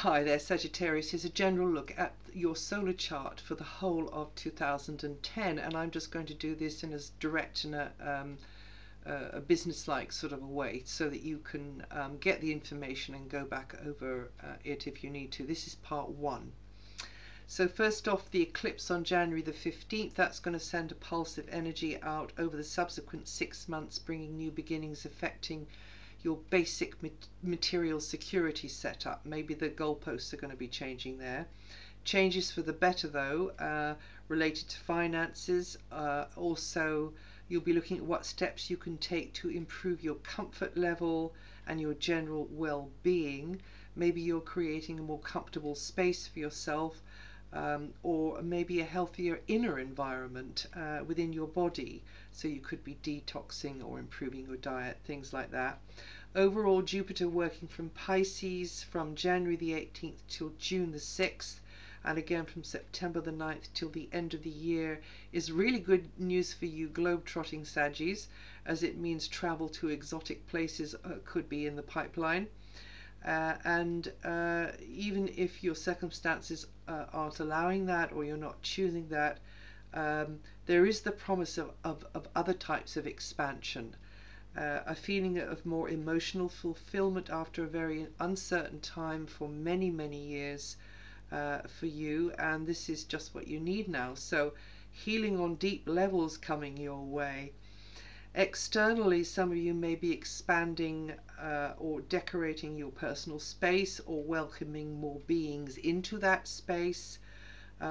Hi there, Sagittarius. Here's a general look at your solar chart for the whole of 2010, and I'm just going to do this in as direct and a business-like sort of a way so that you can get the information and go back over it if you need to. This is part one. So first off, the eclipse on January the 15th, that's going to send a pulse of energy out over the subsequent 6 months, bringing new beginnings, affecting your basic material security setup. Maybe the goalposts are going to be changing there. Changes for the better though, related to finances. Also, you'll be looking at what steps you can take to improve your comfort level and your general well-being. Maybe you're creating a more comfortable space for yourself, or maybe a healthier inner environment within your body. So you could be detoxing or improving your diet, things like that. Overall, Jupiter working from Pisces from January the 18th till June the 6th, and again from September the 9th till the end of the year, is really good news for you globe-trotting Saggies, as it means travel to exotic places could be in the pipeline. And even if your circumstances aren't allowing that, or you're not choosing that, there is the promise of other types of expansion, a feeling of more emotional fulfillment after a very uncertain time for many years for you, and this is just what you need now. So healing on deep levels coming your way. Externally, some of you may be expanding or decorating your personal space, or welcoming more beings into that space.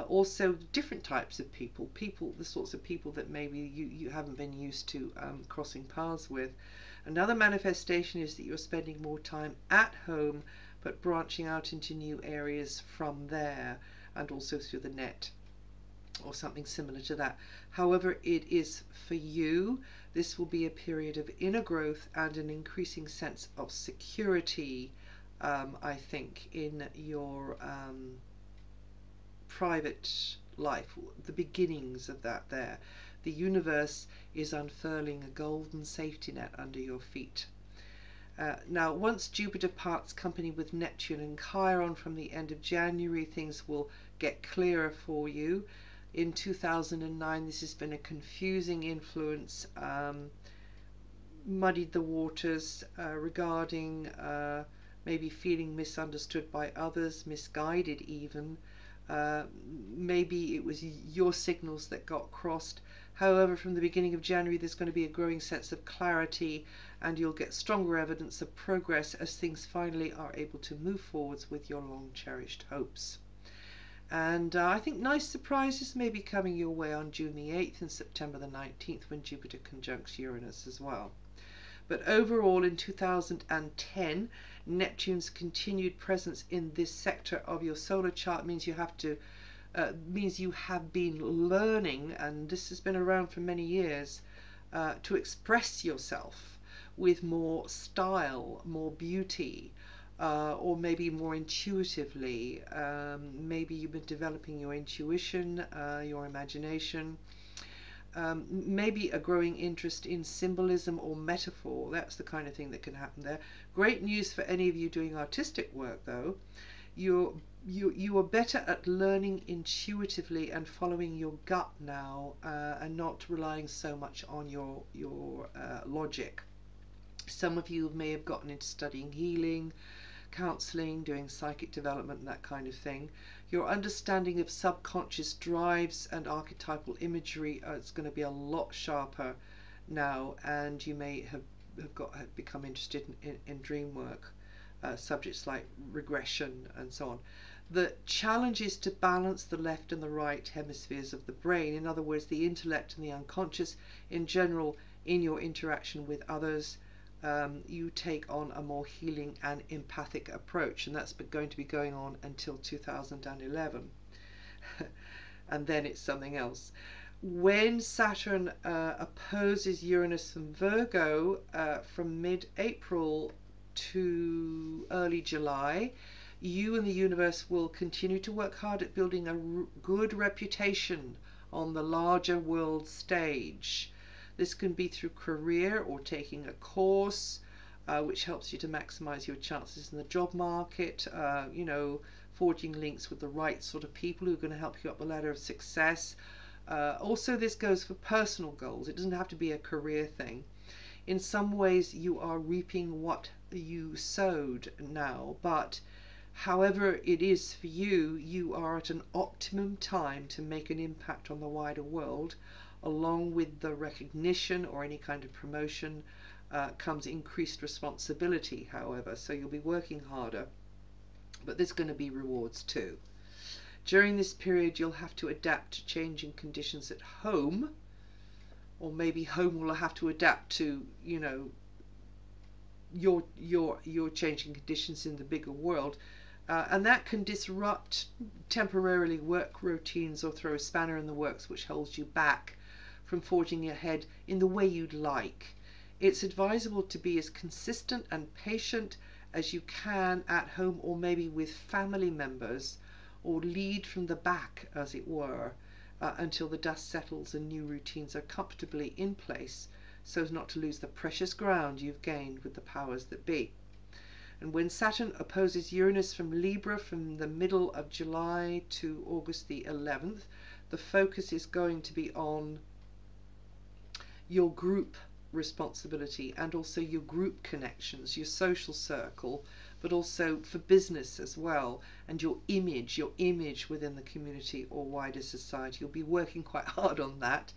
Also different types of people, the sorts of people that maybe you haven't been used to crossing paths with. Another manifestation is that you're spending more time at home, but branching out into new areas from there, and also through the net or something similar to that. However it is for you, this will be a period of inner growth and an increasing sense of security, I think, in your private life, the beginnings of that there. The universe is unfurling a golden safety net under your feet. Now, once Jupiter parts company with Neptune and Chiron from the end of January, things will get clearer for you. In 2009, this has been a confusing influence, muddied the waters regarding maybe feeling misunderstood by others, misguided even. Maybe it was your signals that got crossed. However, from the beginning of January, there's going to be a growing sense of clarity, and you'll get stronger evidence of progress as things finally are able to move forwards with your long cherished hopes. And I think nice surprises may be coming your way on June the 8th and September the 19th, when Jupiter conjuncts Uranus as well. But overall, in 2010, Neptune's continued presence in this sector of your solar chart means you have been learning, and this has been around for many years, to express yourself with more style, more beauty, or maybe more intuitively. Maybe you've been developing your intuition, your imagination. Maybe a growing interest in symbolism or metaphor. That's the kind of thing that can happen there. Great news for any of you doing artistic work though. You are better at learning intuitively and following your gut now, and not relying so much on your logic. Some of you may have gotten into studying healing, counseling, doing psychic development and that kind of thing. Your understanding of subconscious drives and archetypal imagery is going to be a lot sharper now, and you may have become interested in dream work, subjects like regression and so on. The challenge is to balance the left and the right hemispheres of the brain. In other words, the intellect and the unconscious in general in your interaction with others. You take on a more healing and empathic approach, and that's going to be going on until 2011 and then it's something else. When Saturn opposes Uranus and Virgo from mid-April to early July, you and the universe will continue to work hard at building a good reputation on the larger world stage. This can be through career or taking a course, which helps you to maximize your chances in the job market, you know, forging links with the right sort of people who are going to help you up the ladder of success. Also, this goes for personal goals. It doesn't have to be a career thing. In some ways, you are reaping what you sowed now, but however it is for you, you are at an optimum time to make an impact on the wider world. Along with the recognition or any kind of promotion comes increased responsibility, however, so you'll be working harder, but there's going to be rewards too. During this period, you'll have to adapt to changing conditions at home, or maybe home will have to adapt to, you know, your changing conditions in the bigger world, and that can disrupt temporarily work routines or throw a spanner in the works, which holds you back from forging ahead in the way you'd like. It's advisable to be as consistent and patient as you can at home, or maybe with family members, or lead from the back, as it were, until the dust settles and new routines are comfortably in place, so as not to lose the precious ground you've gained with the powers that be. And when Saturn opposes Uranus from Libra from the middle of July to August the 11th, the focus is going to be on your group responsibility and also your group connections, your social circle, but also for business as well, and your image within the community or wider society. You'll be working quite hard on that.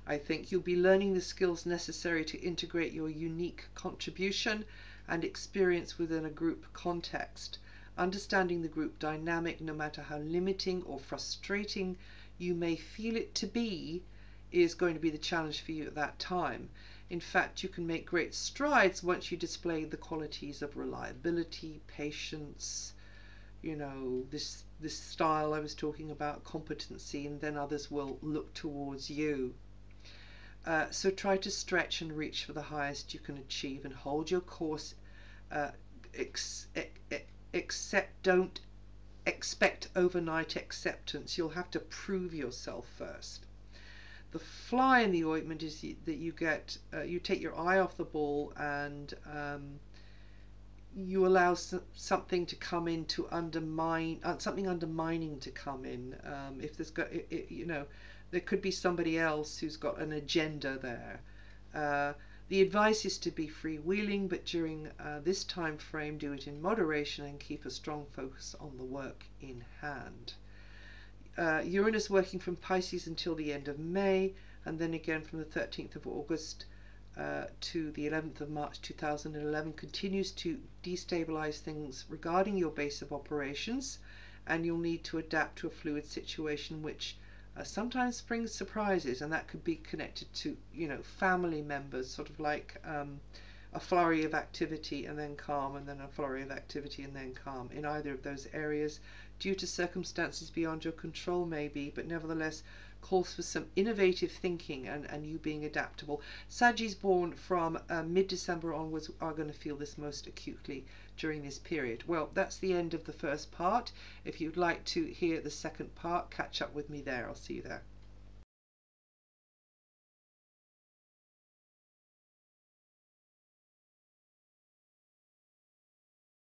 I think you'll be learning the skills necessary to integrate your unique contribution and experience within a group context. Understanding the group dynamic, no matter how limiting or frustrating you may feel it to be, is going to be the challenge for you at that time. In fact, you can make great strides once you display the qualities of reliability, patience, you know, this style I was talking about, competency, and then others will look towards you. So try to stretch and reach for the highest you can achieve, and hold your course. Don't expect overnight acceptance. You'll have to prove yourself first. The fly in the ointment is that you get, you take your eye off the ball, and you allow something to come in to undermine, something undermining to come in. If there's got, you know, there could be somebody else who's got an agenda there. The advice is to be freewheeling, but during this time frame, do it in moderation and keep a strong focus on the work in hand. Uranus working from Pisces until the end of May, and then again from the 13th of August to the 11th of March 2011 continues to destabilize things regarding your base of operations, and you'll need to adapt to a fluid situation which sometimes brings surprises, and that could be connected to, you know, family members, sort of like a flurry of activity and then calm, and then a flurry of activity and then calm in either of those areas, due to circumstances beyond your control maybe, but nevertheless calls for some innovative thinking and you being adaptable. Sagittarius born from mid-December onwards are going to feel this most acutely during this period. Well, that's the end of the first part. If you'd like to hear the second part, catch up with me there. I'll see you there.